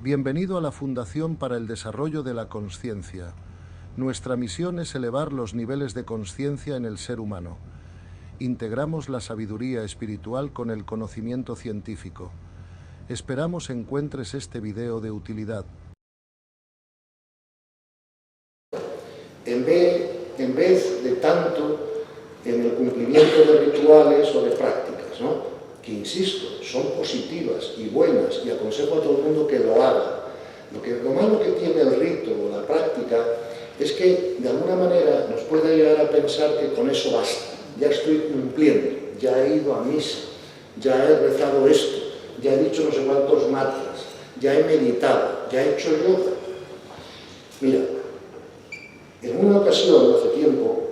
Bienvenido a la Fundación para el Desarrollo de la Consciencia. Nuestra misión es elevar los niveles de consciencia en el ser humano. Integramos la sabiduría espiritual con el conocimiento científico. Esperamos encuentres este video de utilidad. En vez de tanto en el cumplimiento de rituales o de prácticas, ¿no? Que, insisto, son positivas y buenas, y aconsejo a todo el mundo que lo haga. Lo malo que tiene el rito o la práctica es que, de alguna manera, nos puede llegar a pensar que con eso basta. Ya estoy cumpliendo, ya he ido a misa, ya he rezado esto, ya he dicho no sé cuántos mantras, ya he meditado, ya he hecho yoga. Mira, en una ocasión, hace tiempo,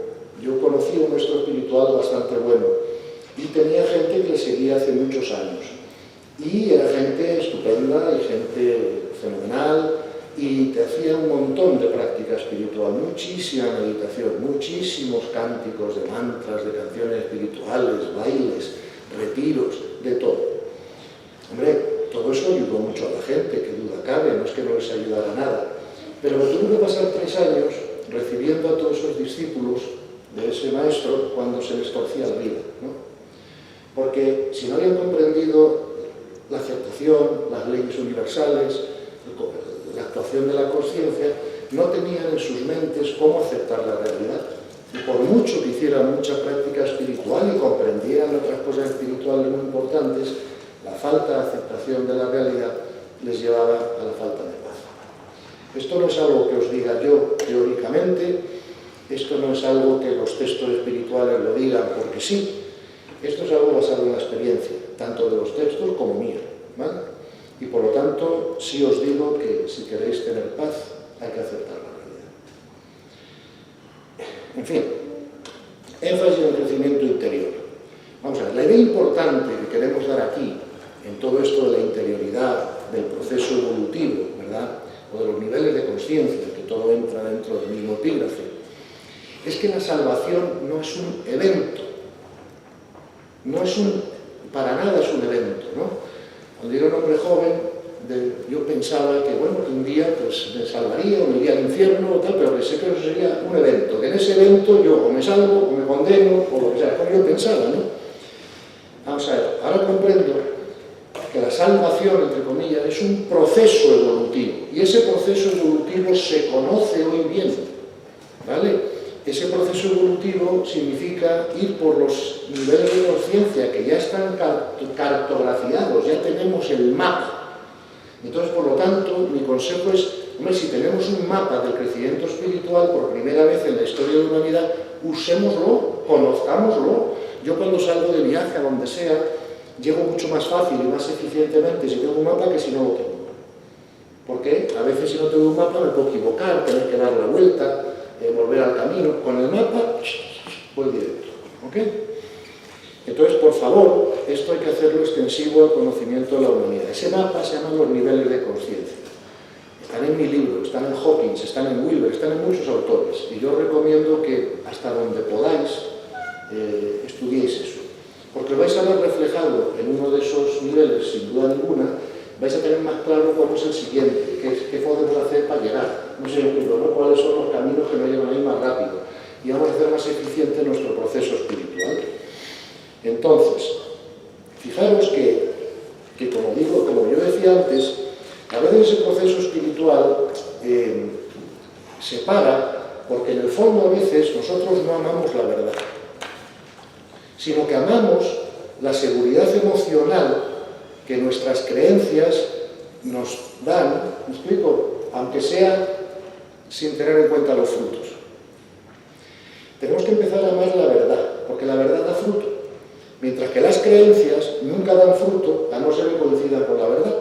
yo conocí a un maestro espiritual bastante bueno y tenía gente que le seguía hace muchos años. Y era gente estupenda y gente fenomenal, y te hacía un montón de práctica espiritual, muchísima meditación, muchísimos cánticos de mantras, de canciones espirituales, bailes, retiros, de todo. Hombre, todo eso ayudó mucho a la gente, que duda cabe, no es que no les ayudara nada. Pero me tuve que pasar 3 años recibiendo a todos esos discípulos de ese maestro cuando se les torcía la vida, ¿no? Porque si no habían comprendido la aceptación, las leyes universales, la actuación de la conciencia, no tenían en sus mentes cómo aceptar la realidad. Y por mucho que hicieran mucha práctica espiritual y comprendieran otras cosas espirituales muy importantes, la falta de aceptación de la realidad les llevaba a la falta de paz. Esto no es algo que os diga yo teóricamente, esto no es algo que los textos espirituales lo digan porque sí, esto es algo basado en la experiencia, tanto de los textos como mía, ¿vale? Y por lo tanto, sí os digo que si queréis tener paz, hay que aceptar la realidad. En fin, énfasis en el crecimiento interior. Vamos a ver, la idea importante que queremos dar aquí, en todo esto de la interioridad, del proceso evolutivo, ¿verdad?, o de los niveles de conciencia, que todo entra dentro del mismo epígrafe, es que la salvación no es un evento, para nada es un evento, ¿no? Cuando yo era un hombre joven, yo pensaba que, bueno, que un día pues me salvaría o me iría al infierno o tal, pero que sé que eso sería un evento, que en ese evento yo o me salvo o me condeno o lo que sea, como yo pensaba, ¿no? Vamos a ver, ahora comprendo que la salvación, entre comillas, es un proceso evolutivo, y ese proceso evolutivo se conoce hoy bien, ¿vale? Ese proceso evolutivo significa ir por los niveles de conciencia que ya están cartografiados, ya tenemos el mapa. Entonces, por lo tanto, mi consejo es, hombre, si tenemos un mapa del crecimiento espiritual por primera vez en la historia de la humanidad, usémoslo, conozcámoslo. Yo cuando salgo de viaje a donde sea, llego mucho más fácil y más eficientemente si tengo un mapa que si no lo tengo. Porque a veces si no tengo un mapa me puedo equivocar, tener que dar la vuelta, volver al camino. Con el mapa voy directo, ¿ok? Entonces, por favor, esto hay que hacerlo extensivo al conocimiento de la humanidad. Ese mapa se llama los niveles de conciencia. Están en mi libro, están en Hawkins, están en Wilber, están en muchos autores, y yo recomiendo que hasta donde podáis estudiéis eso, porque vais a ver reflejado en uno de esos niveles, sin duda ninguna, vais a tener más claro cuál es el siguiente, qué podemos hacer para llegar. No sé, ¿no? Cuáles son los caminos que nos llevan ahí más rápido, y vamos a hacer más eficiente nuestro proceso espiritual. Entonces, fijaros que como yo decía antes, a veces ese proceso espiritual se para porque en el fondo a veces nosotros no amamos la verdad, sino que amamos la seguridad emocional que nuestras creencias nos dan, ¿me explico?, aunque sea sin tener en cuenta los frutos. Tenemos que empezar a amar la verdad, porque la verdad da fruto, mientras que las creencias nunca dan fruto a no ser que coincidan con la verdad,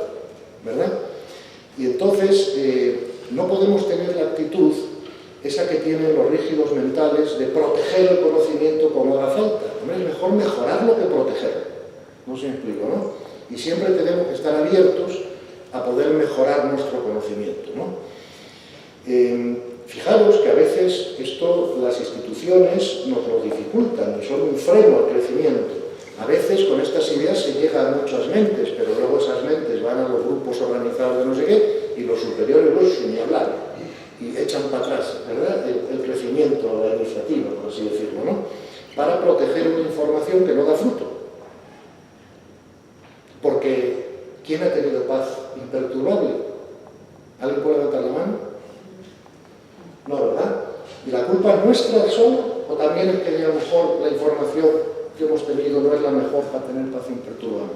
¿verdad? Y entonces no podemos tener la actitud esa que tienen los rígidos mentales de proteger el conocimiento como haga falta. Hombre, es mejor mejorarlo que protegerlo. No se me explico, ¿no? Y siempre tenemos que estar abiertos a poder mejorar nuestro conocimiento, ¿no? Fijaros que a veces esto las instituciones nos lo dificultan y son un freno al crecimiento. A veces con estas ideas se llega a muchas mentes, pero luego esas mentes van a los grupos organizados de no sé qué y los superiores, pues, ni hablar, y echan para atrás, ¿verdad?, el crecimiento, la iniciativa, por así decirlo, ¿no?, para proteger una información que no da fruto. Porque, ¿quién ha tenido paz imperturbable? ¿Alguien puede levantar la mano? No, ¿verdad? ¿Y la culpa es nuestra solo? ¿O también es que a lo mejor la información que hemos tenido no es la mejor para tener paz imperturbable?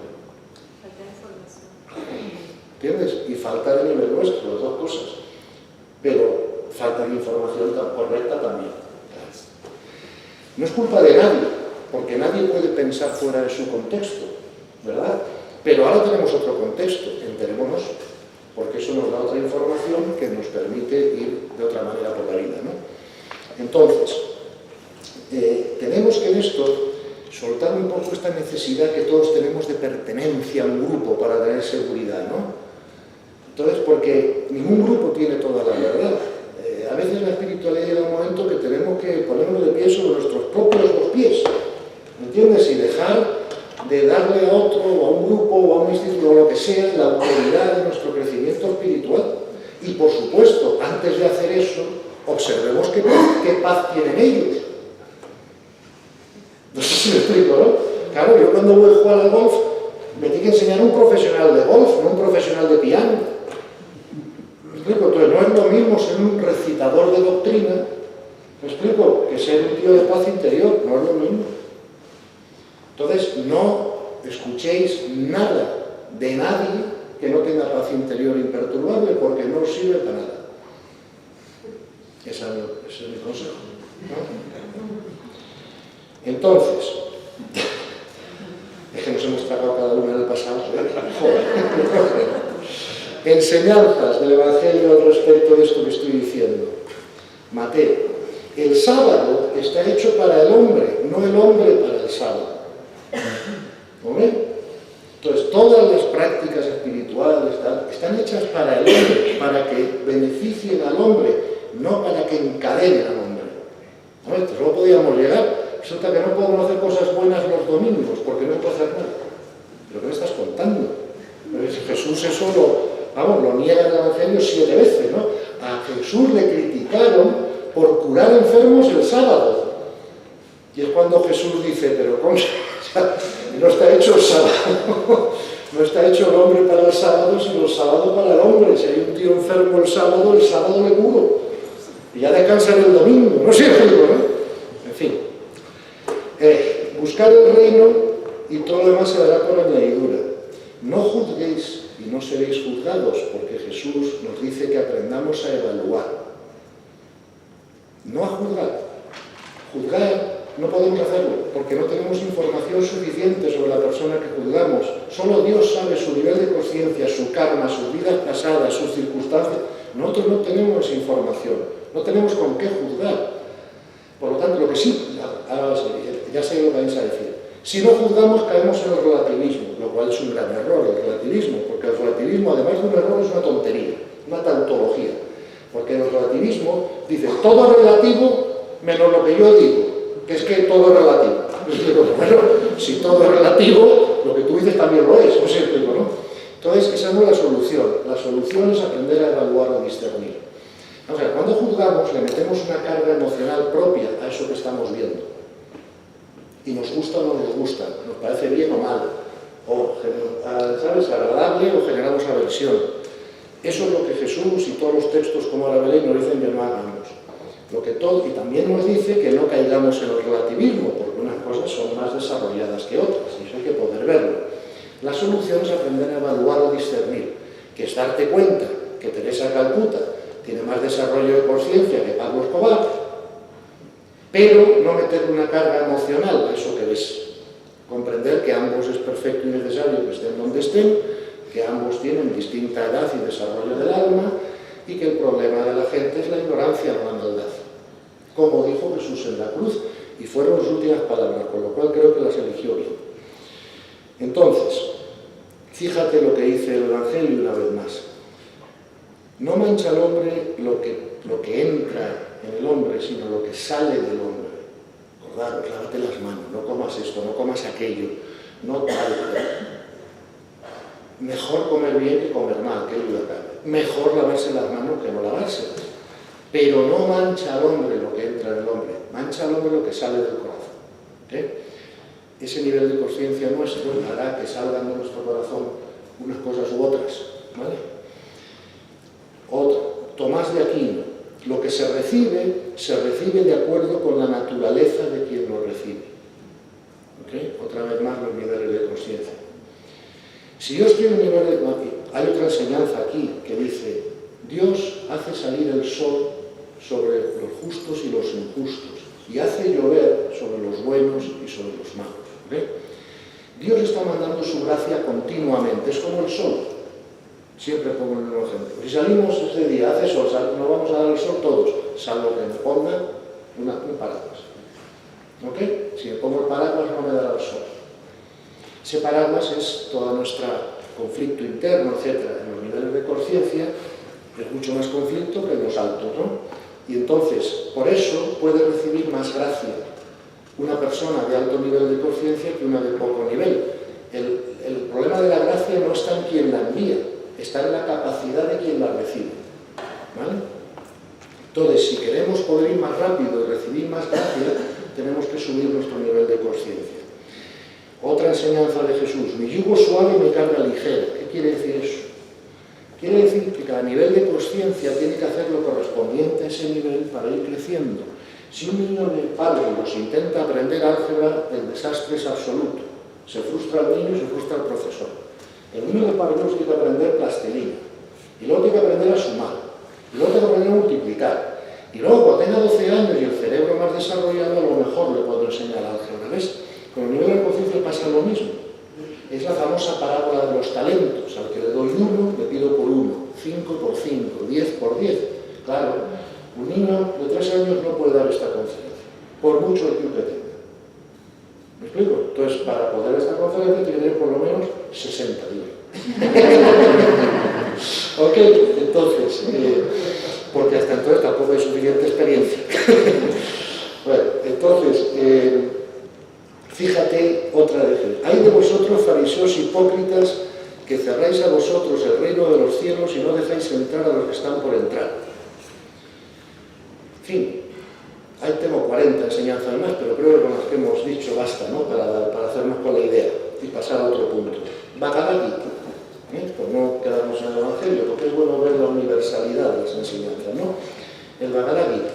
Falta de información. ¿Entiendes? Y falta de nivel nuestro, las dos cosas. Pero falta de información correcta también. No es culpa de nadie, porque nadie puede pensar fuera de su contexto, ¿verdad? Pero ahora tenemos otro contexto, enterémonos, porque eso nos da otra información que nos permite ir de otra manera por la vida, ¿no? Entonces, tenemos que en esto soltar un poco esta necesidad que todos tenemos de pertenencia a un grupo para tener seguridad, ¿no? Entonces, porque ningún grupo tiene toda la verdad. A veces la espiritualidad llega un momento que tenemos que ponernos de pie sobre nuestros propios dos pies, ¿me entiendes? Y dejar de darle a otro, o a un grupo, o a un instituto, o lo que sea, la autoridad de nuestro crecimiento espiritual. Y, por supuesto, antes de hacer eso, observemos qué paz tienen ellos. No sé si me explico, ¿no? Claro, yo cuando voy a jugar al golf, me tiene que enseñar un profesional de golf, no un profesional de piano. ¿Me explico? Entonces, no es lo mismo ser un recitador de doctrina, ¿me explico?, que ser un tío de paz interior, no es lo mismo. Entonces, no escuchéis nada de nadie que no tenga paz interior imperturbable, porque no os sirve para nada. Ese es mi consejo, ¿no? Entonces, es que nos hemos tragado cada uno en el pasado. Enseñanzas del Evangelio al respecto de esto que estoy diciendo. Mateo, el sábado está hecho para el hombre, no el hombre para el sábado. ¿Vale? Entonces, todas las prácticas espirituales están hechas para el hombre, para que beneficien al hombre, no para que encadenen al hombre. ¿Vale? Entonces, luego podíamos llegar. Resulta que no podemos hacer cosas buenas los domingos, porque no puedo hacer nada. ¿Pero qué me estás contando? Pero si Jesús eso lo niega en el Evangelio 7 veces, ¿no? A Jesús le criticaron por curar enfermos el sábado. Y es cuando Jesús dice, pero ¿cómo? No está hecho el sábado, no está hecho el hombre para el sábado, sino el sábado para el hombre. Si hay un tío enfermo el sábado le curo. Y ya descansaré el domingo, no sé, ¿no? En fin. Buscar el reino y todo lo demás se dará por añadidura. No juzguéis y no seréis juzgados, porque Jesús nos dice que aprendamos a evaluar. No a juzgar. Juzgar no podemos hacerlo, porque no tenemos información suficiente sobre la persona que juzgamos. Solo Dios sabe su nivel de conciencia, su karma, sus vidas pasadas, sus circunstancias. Nosotros no tenemos esa información, no tenemos con qué juzgar. Por lo tanto, lo que sí, ya sé lo que vais a decir. Si no juzgamos, caemos en el relativismo, lo cual es un gran error, el relativismo, porque el relativismo, además de un error, es una tontería, una tautología. Porque el relativismo dice todo es relativo menos lo que yo digo, que es que todo es relativo. Bueno, si todo es relativo, lo que tú dices también lo es, no sé, ¿no? Entonces, esa no es la solución. La solución es aprender a evaluar o discernir. O sea, cuando juzgamos, le metemos una carga emocional propia a eso que estamos viendo. Y nos gusta o no nos gusta, nos parece bien o mal, o, ¿sabes?, agradable o generamos aversión. Eso es lo que Jesús y todos los textos como ahora veréis nos dicen que no hagamos. Y también nos dice que no caigamos en el relativismo, porque unas cosas son más desarrolladas que otras, y eso hay que poder verlo. La solución es aprender a evaluar o discernir, que es darte cuenta que Teresa de Calcuta tiene más desarrollo de conciencia que Pablo Escobar, pero no meter una carga emocional a eso que ves. Comprender que ambos es perfecto y necesario que estén donde estén, que ambos tienen distinta edad y desarrollo del alma, y que el problema de la gente es la ignorancia, no la maldad. Como dijo Jesús en la cruz, y fueron sus últimas palabras, con lo cual creo que las eligió bien. Entonces, fíjate lo que dice el Evangelio una vez más. No mancha al hombre lo que entra en el hombre, sino lo que sale del hombre. Acordaros, lávate las manos, no comas esto, no comas aquello, no tal. Mejor comer bien que comer mal, que duda cabe. mejor lavarse las manos que no lavárselas. Pero no mancha al hombre lo que entra en el hombre, mancha al hombre lo que sale del corazón. Ese nivel de conciencia nuestro hará que salgan de nuestro corazón unas cosas u otras, ¿vale? Otro, Tomás de Aquino: lo que se recibe de acuerdo con la naturaleza de quien lo recibe. Otra vez más los niveles de conciencia. Si yo estoy en un nivel de... Hay otra enseñanza aquí que dice: Dios hace salir el sol sobre los justos y los injustos, y hace llover sobre los buenos y sobre los malos. Dios está mandando su gracia continuamente, es como el sol. Siempre pongo el mismo ejemplo. Si salimos ese día, hace sol, nos vamos a dar el sol todos, salvo que me ponga un paraguas. Si me pongo el paraguas no me dará el sol. Ese paraguas es todo nuestro conflicto interno, etc. En los niveles de conciencia es mucho más conflicto que en los altos, ¿no? Y entonces, por eso puede recibir más gracia una persona de alto nivel de conciencia que una de poco nivel. El problema de la gracia no está en quien la envía, está en la capacidad de quien la recibe, ¿vale? Entonces, si queremos poder ir más rápido y recibir más gracia, tenemos que subir nuestro nivel de conciencia. Otra enseñanza de Jesús: mi yugo suave y mi carga ligera. ¿Qué quiere decir eso? Quiere decir que cada nivel de conciencia tiene que hacer lo correspondiente a ese nivel para ir creciendo. Si un niño de párvulos intenta aprender álgebra, el desastre es absoluto. Se frustra el niño y se frustra el profesor. El niño de párvulos tiene que aprender plastilina, y luego tiene que aprender a sumar, y luego tiene que aprender a multiplicar. Y luego, cuando tenga 12 años y el cerebro más desarrollado, a lo mejor le puedo enseñar álgebra. ¿Ves? Con el nivel de conciencia pasa lo mismo. Es la famosa parábola de los talentos. Al que le doy 1, le pido por 1, 5 por 5, 10 por 10. Claro, un niño de 3 años no puede dar esta conciencia, por mucho IQ que tenga. ¿Me explico? Entonces, para poder dar esta conferencia tiene que tener por lo menos 60, digo. Ok, entonces, porque hasta entonces tampoco hay suficiente experiencia. Bueno, entonces, fíjate otra vez. Hay de vosotros, fariseos hipócritas, que cerráis a vosotros el reino de los cielos y no dejáis entrar a los que están por entrar. En fin, ahí tengo 40 enseñanzas más, pero creo que con las que hemos dicho basta, ¿no? Para hacernos con la idea y pasar a otro punto. Bhagavad Gita, por no quedarnos en el Evangelio, porque es bueno ver la universalidad de las enseñanzas, ¿no? El Bhagavad Gita.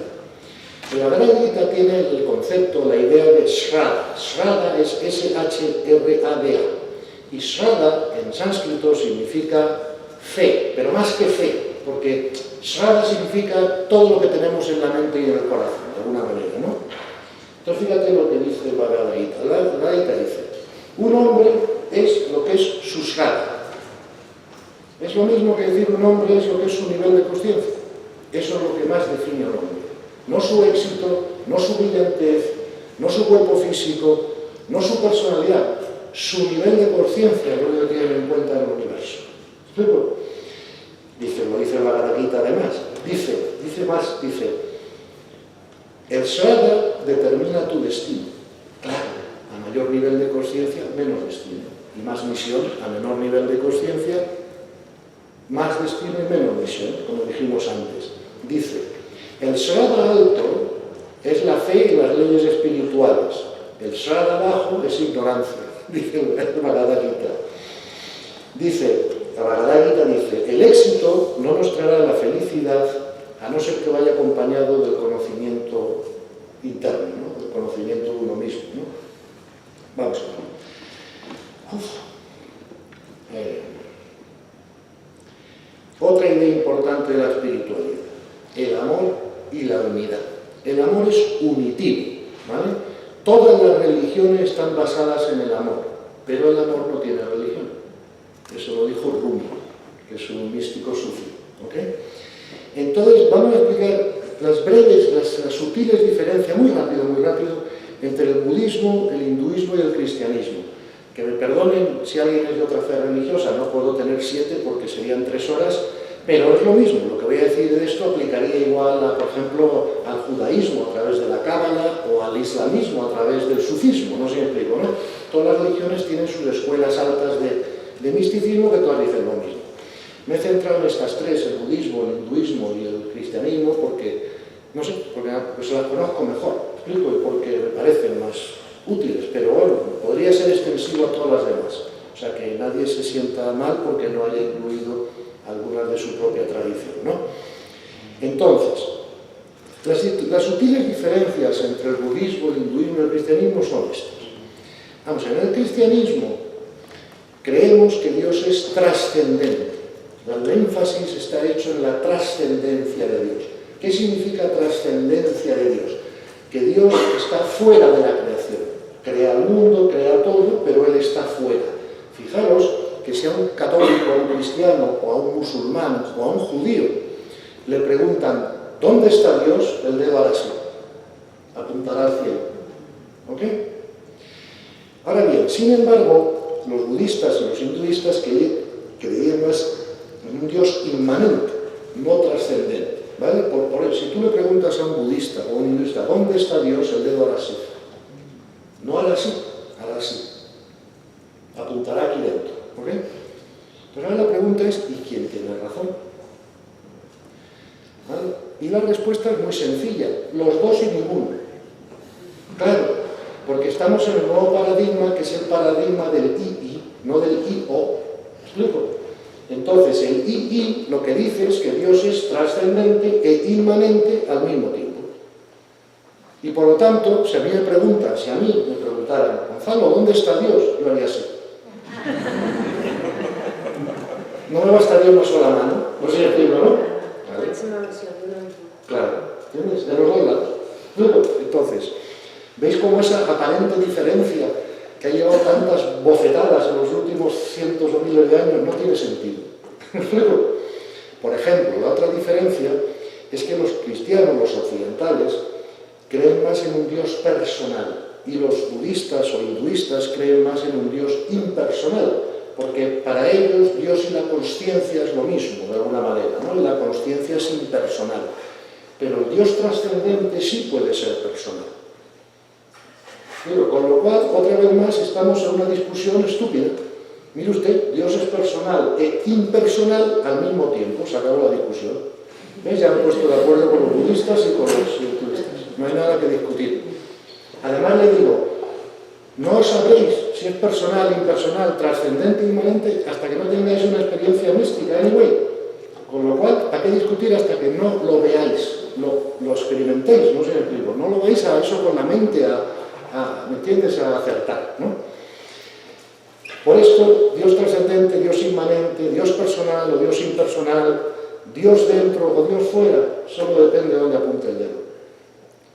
El Bhagavad Gita tiene el concepto, la idea de Shraddha. Shraddha es S-H-R-A-D-A. Y Shraddha en sánscrito significa fe, pero más que fe, porque Shraddha significa todo lo que tenemos en la mente y en el corazón, de alguna manera, ¿no? Entonces fíjate lo que dice el Bhagavad Gita. El Bhagavad Gita dice: un hombre es lo que es su Shraddha. Es lo mismo que decir un hombre es lo que es su nivel de conciencia. Eso es lo que más define al hombre. No su éxito, no su brillantez, no su cuerpo físico, no su personalidad, su nivel de conciencia es lo que tiene en cuenta en el universo. ¿Explico? Lo dice el Bhagavad Gita además. Dice, el Shraddha determina tu destino. Claro, a mayor nivel de conciencia, menos destino. Y más misión, a menor nivel de conciencia, más destino y menos misión, como dijimos antes. Dice, el Shraddha alto es la fe y las leyes espirituales. El Shraddha bajo es ignorancia, dice el Bhagavad Gita. La Bhagavad Gita dice, el éxito no nos traerá la felicidad a no ser que vaya acompañado del conocimiento interno, ¿no? Del conocimiento de uno mismo, ¿no? Vamos a ver. Otra idea importante de la espiritualidad, el amor y la unidad. El amor es unitivo, ¿vale? Todas las religiones están basadas en el amor, pero el amor no tiene religión. Eso lo dijo Rumi, que es un místico sufí, ¿ok? Entonces vamos a explicar las breves, las sutiles diferencias, muy rápido, entre el budismo, el hinduismo y el cristianismo. Que me perdonen si alguien es de otra fe religiosa, no puedo tener 7 porque serían 3 horas, pero es lo mismo. Lo que voy a decir de esto aplicaría igual, por ejemplo, al judaísmo a través de la cábala o al islamismo a través del sufismo, no sé si me explico, ¿no? Todas las religiones tienen sus escuelas altas de misticismo que todas dicen lo mismo. Me he centrado en estas tres, el budismo, el hinduismo y el cristianismo, porque, no sé, porque se las conozco mejor, ¿me explico? Y porque me parecen más útiles, pero bueno, podría ser extensivo a todas las demás. O sea, que nadie se sienta mal porque no haya incluido algunas de su propia tradición, ¿no? Entonces, las sutiles diferencias entre el budismo, el hinduismo y el cristianismo son estas. Vamos, en el cristianismo creemos que Dios es trascendente. El énfasis está hecho en la trascendencia de Dios. ¿Qué significa trascendencia de Dios? Que Dios está fuera de la creación. Crea el mundo, crea todo, pero Él está fuera. Fijaros que si a un católico, a un cristiano, o a un musulmán, o a un judío, le preguntan ¿dónde está Dios? El dedo hará así, apuntará al cielo. ¿Ok? Ahora bien, sin embargo, los budistas y los hinduistas creían más en un Dios inmanente, no trascendente. ¿Vale? Si tú le preguntas a un budista o a un hinduista ¿dónde está Dios? El dedo hará así. No hará así, hará así. Apuntará aquí dentro. ¿Ok? Pero ahora la pregunta es ¿y quién tiene razón? ¿Vale? Y la respuesta es muy sencilla, los dos y ninguno. Claro, porque estamos en el nuevo paradigma, que es el paradigma del I, no del I-O. ¿Me explico? Entonces, el I lo que dice es que Dios es trascendente e inmanente al mismo tiempo. Y por lo tanto, si a mí me preguntaran, Gonzalo, ¿dónde está Dios? Yo haría así. No me bastaría una sola mano, no sé decirlo, ¿no? Claro, ¿entiendes? De los dos lados. Entonces, ¿veis cómo esa aparente diferencia que ha llevado tantas bofetadas en los últimos cientos o miles de años no tiene sentido? Por ejemplo, la otra diferencia es que los cristianos, los occidentales, creen más en un Dios personal y los budistas o hinduistas creen más en un Dios impersonal, porque para ellos Dios y la consciencia es lo mismo, de alguna manera, ¿no? Y la consciencia es impersonal. Pero el Dios trascendente sí puede ser personal. Pero, con lo cual, otra vez más, estamos en una discusión estúpida. Mire usted, Dios es personal e impersonal al mismo tiempo. Se acabó la discusión. ¿Ves? Ya me he puesto de acuerdo con los budistas y con los hinduistas. No hay nada que discutir. Además le digo, no sabréis si es personal, impersonal, trascendente, inmanente, hasta que no tengáis una experiencia mística, anyway. Con lo cual, ¿para qué discutir hasta que no lo veáis, lo experimentéis? No sé, no lo veis a eso con la mente, ¿me entiendes?, a acertar, ¿no? Por esto, Dios trascendente, Dios inmanente, Dios personal o Dios impersonal, Dios dentro o Dios fuera, solo depende de dónde apunte el dedo.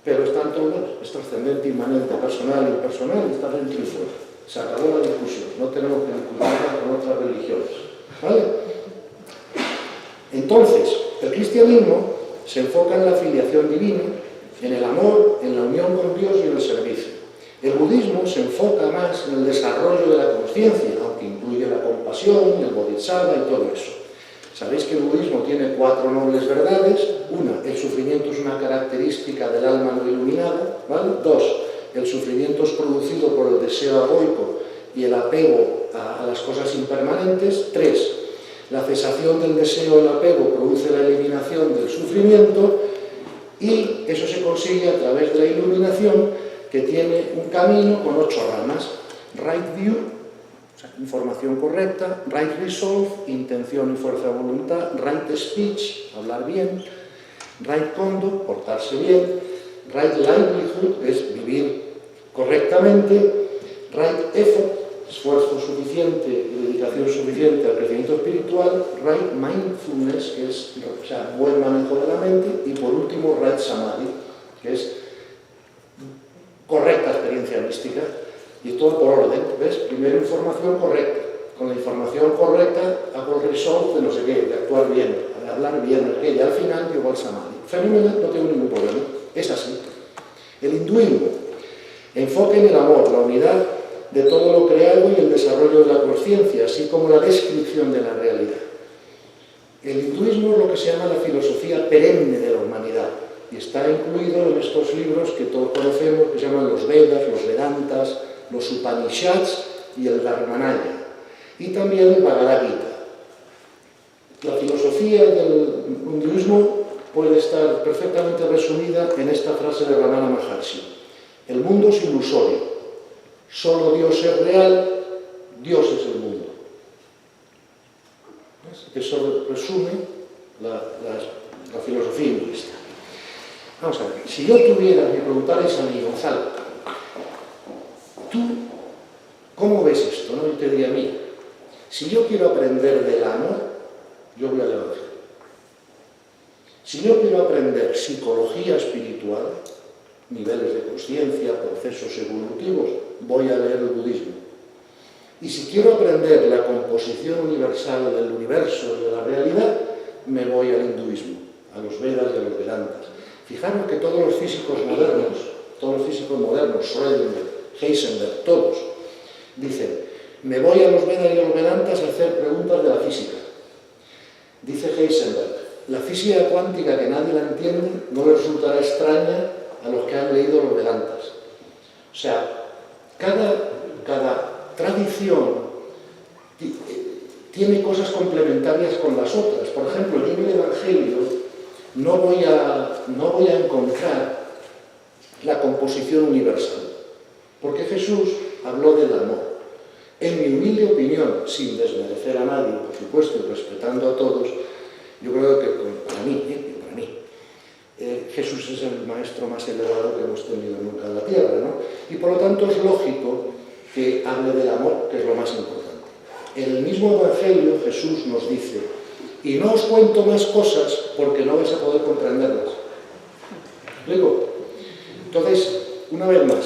Pero está en todos lados, es trascendente, inmanente, personal, impersonal, está dentro y fuera. Se acabó la discusión, no tenemos que discutirla con otras religiones. ¿Vale? Entonces, el cristianismo se enfoca en la filiación divina, en el amor, en la unión con Dios y en el servicio. El budismo se enfoca más en el desarrollo de la conciencia, aunque incluye la compasión, el bodhisattva y todo eso. Sabéis que el budismo tiene 4 nobles verdades. Una, el sufrimiento es una característica del alma no iluminada, ¿vale? 2, el sufrimiento es producido por el deseo egoico y el apego a las cosas impermanentes. 3, la cesación del deseo, el apego, produce la eliminación del sufrimiento y eso se consigue a través de la iluminación, que tiene un camino con 8 ramas. Right view, o sea, información correcta; right resolve, intención y fuerza de voluntad; right speech, hablar bien; right conduct, portarse bien; right livelihood, es vivir correctamente; right effort, esfuerzo suficiente y dedicación suficiente al crecimiento espiritual; right mindfulness, que es, o sea, buen manejo de la mente; y por último, right samadhi, que es correcta experiencia mística. Y todo por orden, ¿ves? Primero información correcta. Con la información correcta hago el resolve de no sé qué, de actuar bien, de hablar bien, y al final llego al samadhi. Fenomenal, no tengo ningún problema. Es así. El hinduismo enfoca en el amor, la unidad de todo lo creado y el desarrollo de la conciencia, así como la descripción de la realidad. El hinduismo es lo que se llama la filosofía perenne de la humanidad y está incluido en estos libros que todos conocemos, que se llaman los Vedas, los Vedantas, los Upanishads y el Dharmanaya, y también el Bhagavad Gita. La filosofía del hinduismo puede estar perfectamente resumida en esta frase de Ramana Maharshi: el mundo es ilusorio, solo Dios es real, Dios es el mundo. ¿Ves? Eso resume la filosofía hinduista. Vamos a ver, si yo tuviera, me preguntarais a mí, Gonzalo, ¿tú cómo ves esto? ¿No? Yo te diría, mira, si yo quiero aprender del amor, yo voy al Evangelio. Si yo quiero aprender psicología espiritual, niveles de conciencia, procesos evolutivos, voy a leer el budismo. Y si quiero aprender la composición universal del universo y de la realidad, me voy al hinduismo, a los Vedas y a los Vedantas. Fijaros que todos los físicos modernos, Schrödinger, Heisenberg, todos, dicen, me voy a los Vedas y a los Vedantas a hacer preguntas de la física. Dice Heisenberg, la física cuántica, que nadie la entiende, no le resultará extraña a los que han leído los Vedantas. O sea, cada tradición tiene cosas complementarias con las otras. Por ejemplo, yo en el Evangelio no voy a encontrar la composición universal, porque Jesús habló del amor. En mi humilde opinión, sin desmerecer a nadie, por supuesto, y respetando a todos, yo creo que para mí, Jesús es el maestro más elevado que hemos tenido nunca en la tierra, ¿no? Y por lo tanto es lógico que hable del amor, que es lo más importante. En el mismo Evangelio Jesús nos dice, y no os cuento más cosas porque no vais a poder comprenderlas. ¿Explico? Entonces, una vez más,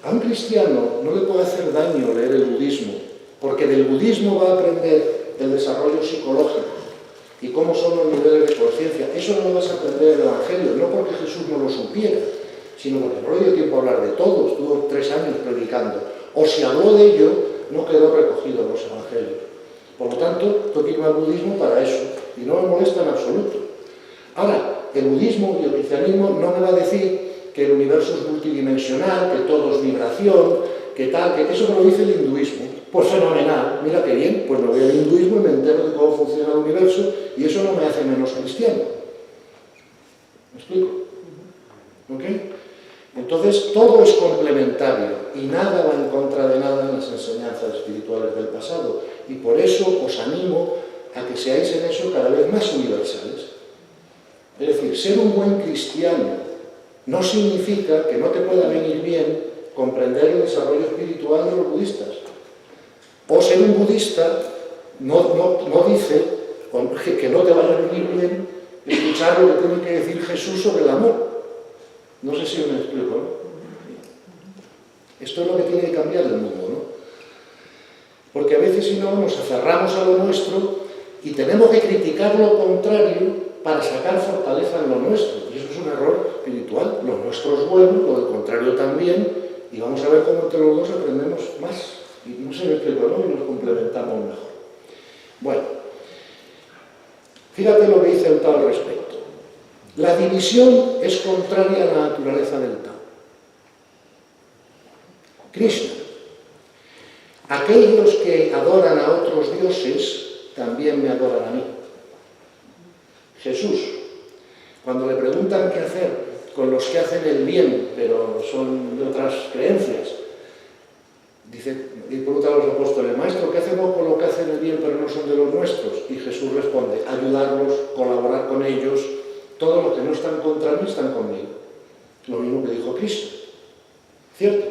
a un cristiano no le puede hacer daño leer el budismo, porque del budismo va a aprender el desarrollo psicológico y cómo son los niveles de conciencia. Eso no lo vas a aprender en el Evangelio, no porque Jesús no lo supiera, sino porque no le dio tiempo a hablar de todo, estuvo 3 años predicando. O si habló de ello, no quedó recogido en los Evangelios. Por lo tanto, tengo que irme al budismo para eso, y no me molesta en absoluto. Ahora, el budismo y el cristianismo no me va a decir que el universo es multidimensional, que todo es vibración, que tal, que eso me lo dice el hinduismo. Pues fenomenal, mira qué bien, pues me voy al hinduismo y me entero de cómo funciona el universo y eso no me hace menos cristiano. ¿Me explico? ¿Ok? Entonces, todo es complementario y nada va en contra de nada en las enseñanzas espirituales del pasado. Y por eso os animo a que seáis en eso cada vez más universales. Es decir, ser un buen cristiano no significa que no te pueda venir bien comprender el desarrollo espiritual de los budistas. O ser un budista no dice que no te vaya a venir bien escuchar lo que tiene que decir Jesús sobre el amor. No sé si me explico, ¿no? Esto es lo que tiene que cambiar el mundo, ¿no? Porque a veces si no nos aferramos a lo nuestro y tenemos que criticar lo contrario para sacar fortaleza en lo nuestro. Y eso es un error espiritual. Lo nuestro es bueno, lo del contrario también, y vamos a ver cómo entre los dos aprendemos más. Y no se me explico, ¿no? Y nos complementamos mejor. Bueno, fíjate lo que dice el Tao al respecto. La división es contraria a la naturaleza del Tao. Krishna. Aquellos que adoran a otros dioses también me adoran a mí. Jesús. Cuando le preguntan qué hacer con los que hacen el bien, pero son de otras creencias, dice, y pregunta a los apóstoles, Maestro, ¿qué hacemos con los que hacen el bien pero no son de los nuestros? Y Jesús responde, ayudarlos, colaborar con ellos, todos los que no están contra mí están conmigo. Lo mismo que dijo Cristo. ¿Cierto?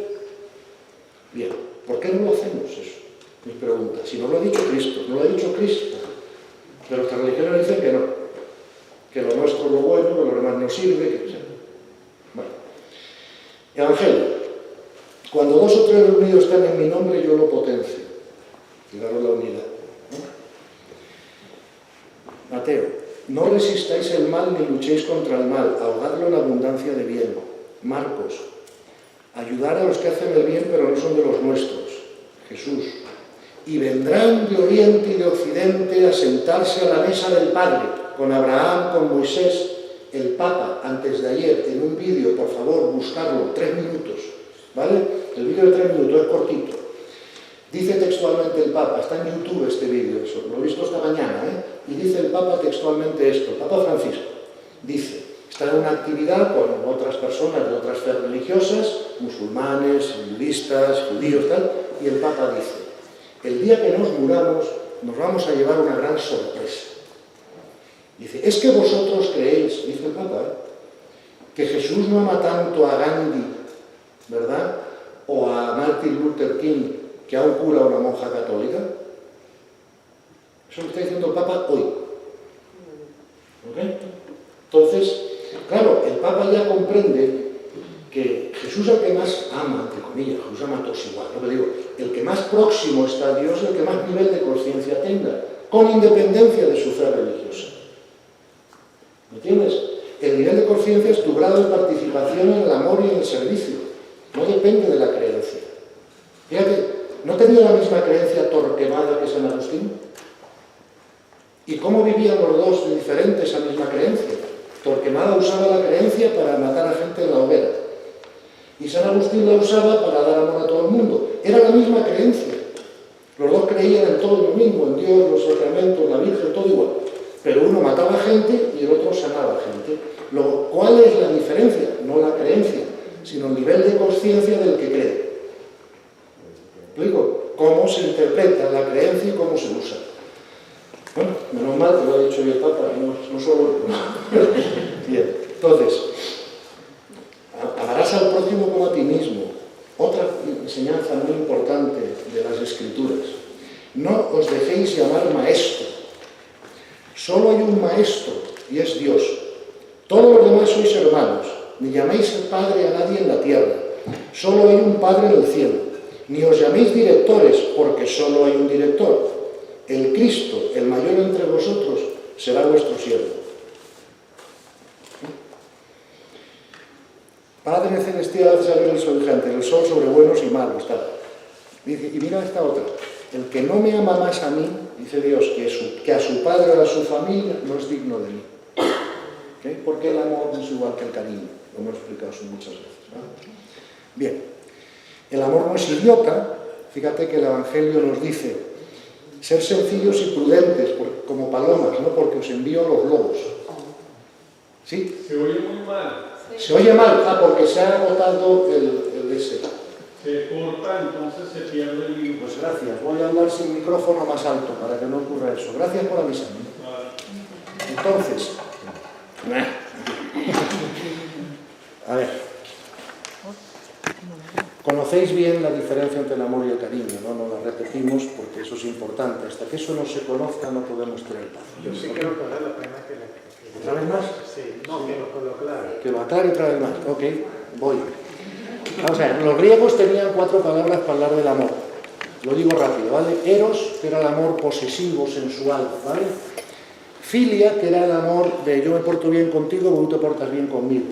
Bien, ¿por qué no lo hacemos eso? Mi pregunta. Si no lo ha dicho Cristo, no lo ha dicho Cristo. Pero estas religiones dicen que no. Que lo nuestro es lo bueno, que lo demás no sirve, que sea. Bueno. Evangelio. Cuando 2 o 3 reunidos están en mi nombre, yo lo potencio. Fijaros la unidad, ¿no? Mateo. No resistáis el mal ni luchéis contra el mal, ahogadlo en abundancia de bien. Marcos. Ayudar a los que hacen el bien pero no son de los nuestros. Jesús. Y vendrán de oriente y de occidente a sentarse a la mesa del Padre, con Abraham, con Moisés, el Papa, antes de ayer, en un vídeo, por favor, buscarlo, 3 minutos, ¿vale? El vídeo de 3 minutos es cortito. Dice textualmente el Papa, está en YouTube este vídeo, lo he visto esta mañana, y dice el Papa textualmente esto, el Papa Francisco, dice, está en una actividad con otras personas de otras fe religiosas, musulmanes, budistas, judíos, tal, y el Papa dice, el día que nos muramos nos vamos a llevar una gran sorpresa. Dice, es que vosotros creéis, dice el Papa, que Jesús no ama tanto a Gandhi, ¿verdad? O a Martin Luther King, que a un cura o una monja católica. Eso lo está diciendo el Papa hoy. ¿Ok? Entonces, claro, el Papa ya comprende que Jesús es el que más ama, entre comillas, Jesús ama a todos igual, ¿no? Pero digo, el que más próximo está a Dios, el que más nivel de conciencia tenga, con independencia de su fe religiosa. ¿Me entiendes? El nivel de conciencia es tu grado de participación en el amor y en el servicio. No depende de la creencia. Fíjate, ¿no tenía la misma creencia Torquemada que San Agustín? ¿Y cómo vivían los dos de diferente esa misma creencia? Torquemada usaba la creencia para matar a gente en la hoguera. Y San Agustín la usaba para dar amor a todo el mundo. Era la misma creencia. Los dos creían en todo lo mismo, en Dios, los sacramentos, la Virgen, todo igual. Pero uno mataba gente y el otro sanaba gente. ¿Cuál es la diferencia? No la creencia, sino el nivel de conciencia del que cree. ¿Explico? Cómo se interpreta la creencia y cómo se usa. Bueno, menos mal que lo ha dicho yo el Papa, no solo... Bien, entonces, amarás al prójimo como a ti mismo. Otra enseñanza muy importante de las Escrituras. No os dejéis llamar maestro. Solo hay un maestro y es Dios. Todos los demás sois hermanos. Ni llaméis padre a nadie en la tierra. Solo hay un Padre en el cielo. Ni os llaméis directores, porque solo hay un director. El Cristo, el mayor entre vosotros, será vuestro siervo. Padre celestial, hace salir el semejante, el sol sobre buenos y malos, tal. Dice, y mira esta otra. El que no me ama más a mí, dice Dios, que a su padre o a su familia, no es digno de mí. ¿Okay? Porque el amor no es igual que el cariño. Lo hemos explicado eso muchas veces, ¿no? Bien. El amor no es idiota. Fíjate que el Evangelio nos dice, ser sencillos y prudentes, como palomas, ¿no? Porque os envío los lobos. ¿Sí? Se oye muy mal. Se oye mal, porque se ha agotado el ese. Se corta, entonces se pierde el libro. Pues gracias. Voy a hablar sin micrófono más alto para que no ocurra eso. Gracias por avisarme. Entonces, a ver, conocéis bien la diferencia entre el amor y el cariño, ¿no? No la repetimos porque eso es importante. Hasta que eso no se conozca no podemos tener paz. Yo sí creo que vale la pena que ¿Otra vez más? Sí, no, que lo aclare. Que lo aclare otra vez más. Ok, voy. Vamos a ver, los griegos tenían 4 palabras para hablar del amor. Lo digo rápido, ¿vale? Eros, que era el amor posesivo, sensual, ¿vale? Filia, que era el amor de yo me porto bien contigo, tú te portas bien conmigo.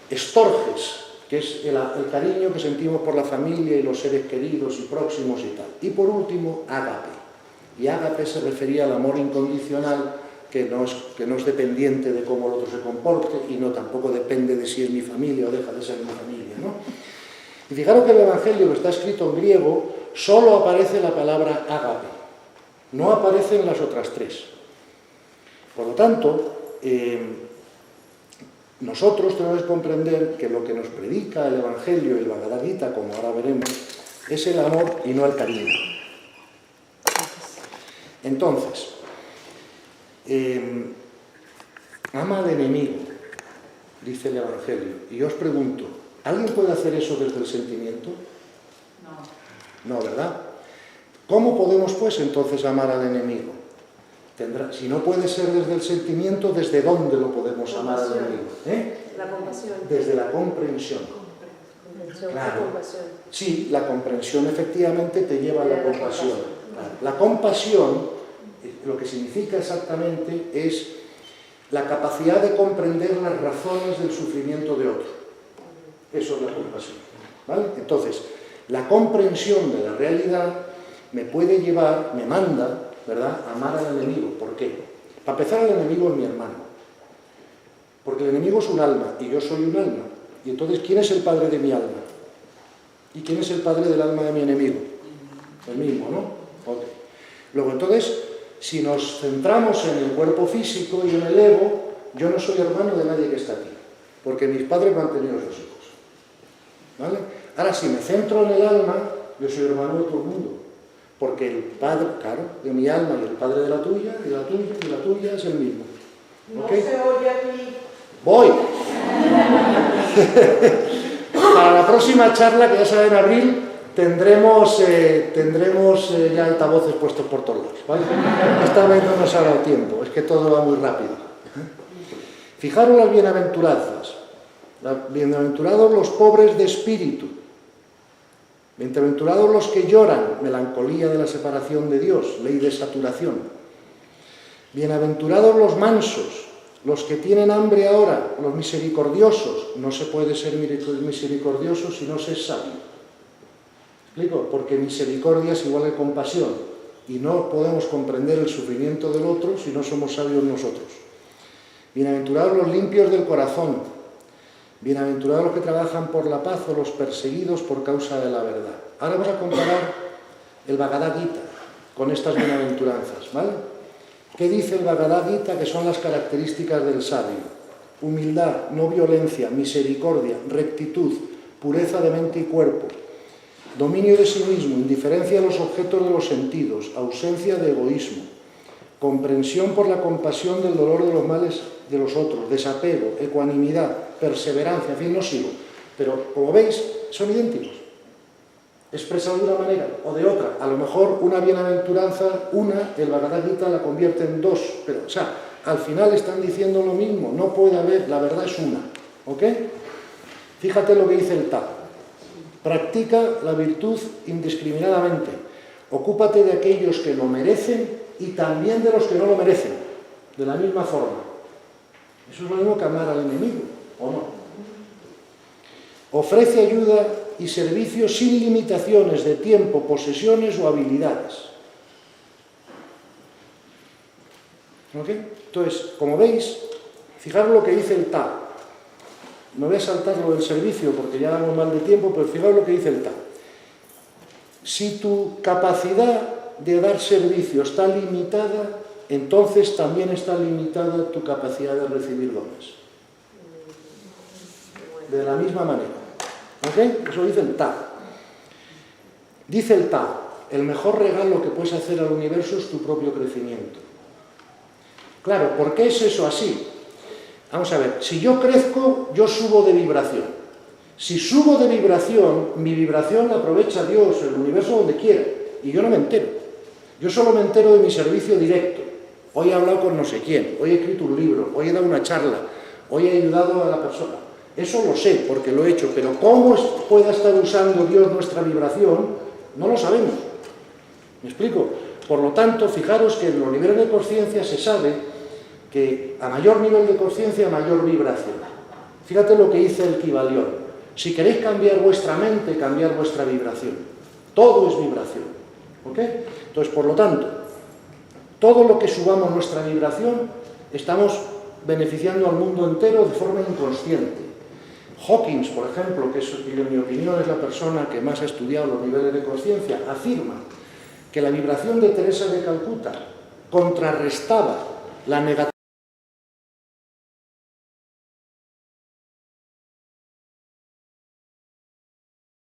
Estorges, que es el cariño que sentimos por la familia y los seres queridos y próximos y tal. Y por último, ágape. Y ágape se refería al amor incondicional, que no es dependiente de cómo el otro se comporte y no tampoco depende de si es mi familia o deja de ser mi familia, ¿no? Y fijaros que el Evangelio, que está escrito en griego, solo aparece la palabra ágape, no aparecen las otras 3. Por lo tanto, nosotros tenemos que comprender que lo que nos predica el Evangelio y el Bhagavad Gita, como ahora veremos, es el amor y no el cariño. Entonces, ama al enemigo, dice el Evangelio. Y yo os pregunto, ¿alguien puede hacer eso desde el sentimiento? No. No, ¿verdad? ¿Cómo podemos, pues, entonces amar al enemigo? Si no puede ser desde el sentimiento, ¿desde dónde lo podemos amar al enemigo? La compasión. Desde la comprensión. Claro. Sí, la comprensión efectivamente te lleva a la compasión. La compasión, lo que significa exactamente es la capacidad de comprender las razones del sufrimiento de otro. Eso es la compasión, ¿vale? Entonces, la comprensión de la realidad me puede llevar, me manda, ¿verdad?, a amar al enemigo. ¿Por qué? Para empezar, el enemigo es mi hermano. Porque el enemigo es un alma y yo soy un alma. Y entonces, ¿quién es el padre de mi alma? ¿Y quién es el padre del alma de mi enemigo? El mismo, ¿no? Ok. Luego, entonces, si nos centramos en el cuerpo físico y en el ego, yo no soy hermano de nadie que está aquí, porque mis padres me han tenido sus hijos. ¿Vale? Ahora, si me centro en el alma, yo soy hermano de todo el mundo, porque el padre, claro, de mi alma y el padre de la tuya, y la tuya, y la tuya es el mismo. No ¿Okay? se oye aquí. ¡Voy! Para la próxima charla, que ya será en abril, tendremos ya altavoces puestos por todos lados, ¿vale? Esta vez no nos ha dado tiempo, es que todo va muy rápido. Fijaros las bienaventuranzas. Bienaventurados los pobres de espíritu. Bienaventurados los que lloran, melancolía de la separación de Dios, ley de saturación. Bienaventurados los mansos, los que tienen hambre ahora, los misericordiosos. No se puede ser misericordioso si no se es sabio. ¿Explico? Porque misericordia es igual a compasión y no podemos comprender el sufrimiento del otro si no somos sabios nosotros. Bienaventurados los limpios del corazón, bienaventurados los que trabajan por la paz o los perseguidos por causa de la verdad. Ahora vamos a comparar el Bhagavad Gita con estas bienaventuranzas, ¿vale? ¿Qué dice el Bhagavad Gita que son las características del sabio? Humildad, no violencia, misericordia, rectitud, pureza de mente y cuerpo, dominio de sí mismo, indiferencia a los objetos de los sentidos, ausencia de egoísmo, comprensión por la compasión del dolor de los males de los otros, desapego, ecuanimidad, perseverancia, en fin, no sigo. Pero, como veis, son idénticos. Expresados de una manera o de otra. A lo mejor una bienaventuranza, el Bhagavad Gita la convierte en dos, pero, o sea, al final están diciendo lo mismo, no puede haber, la verdad es una, ¿ok? Fíjate lo que dice el Tao. Practica la virtud indiscriminadamente. Ocúpate de aquellos que lo merecen y también de los que no lo merecen, de la misma forma. Eso es lo mismo que amar al enemigo, ¿o no? Ofrece ayuda y servicio sin limitaciones de tiempo, posesiones o habilidades. ¿Ok? Entonces, como veis, fijaros lo que dice el Tao. Me voy a saltar lo del servicio porque ya damos mal de tiempo, pero fijaros lo que dice el Tao. Si tu capacidad de dar servicio está limitada, entonces también está limitada tu capacidad de recibir dones. De la misma manera. ¿Ok? Eso dice el Tao. Dice el Tao, el mejor regalo que puedes hacer al universo es tu propio crecimiento. Claro, ¿por qué es eso así? Vamos a ver, si yo crezco, yo subo de vibración. Si subo de vibración, mi vibración la aprovecha Dios, el universo donde quiera, y yo no me entero. Yo solo me entero de mi servicio directo. Hoy he hablado con no sé quién, hoy he escrito un libro, hoy he dado una charla, hoy he ayudado a la persona. Eso lo sé porque lo he hecho, pero cómo pueda estar usando Dios nuestra vibración, no lo sabemos. ¿Me explico? Por lo tanto, fijaros que en los niveles de conciencia se sabe que a mayor nivel de conciencia, mayor vibración. Fíjate lo que dice el Kybalión. Si queréis cambiar vuestra mente, cambiar vuestra vibración. Todo es vibración. ¿Ok? Entonces, por lo tanto, todo lo que subamos nuestra vibración, estamos beneficiando al mundo entero de forma inconsciente. Hawkins, por ejemplo, que en mi opinión es la persona que más ha estudiado los niveles de conciencia, afirma que la vibración de Teresa de Calcuta contrarrestaba la negatividad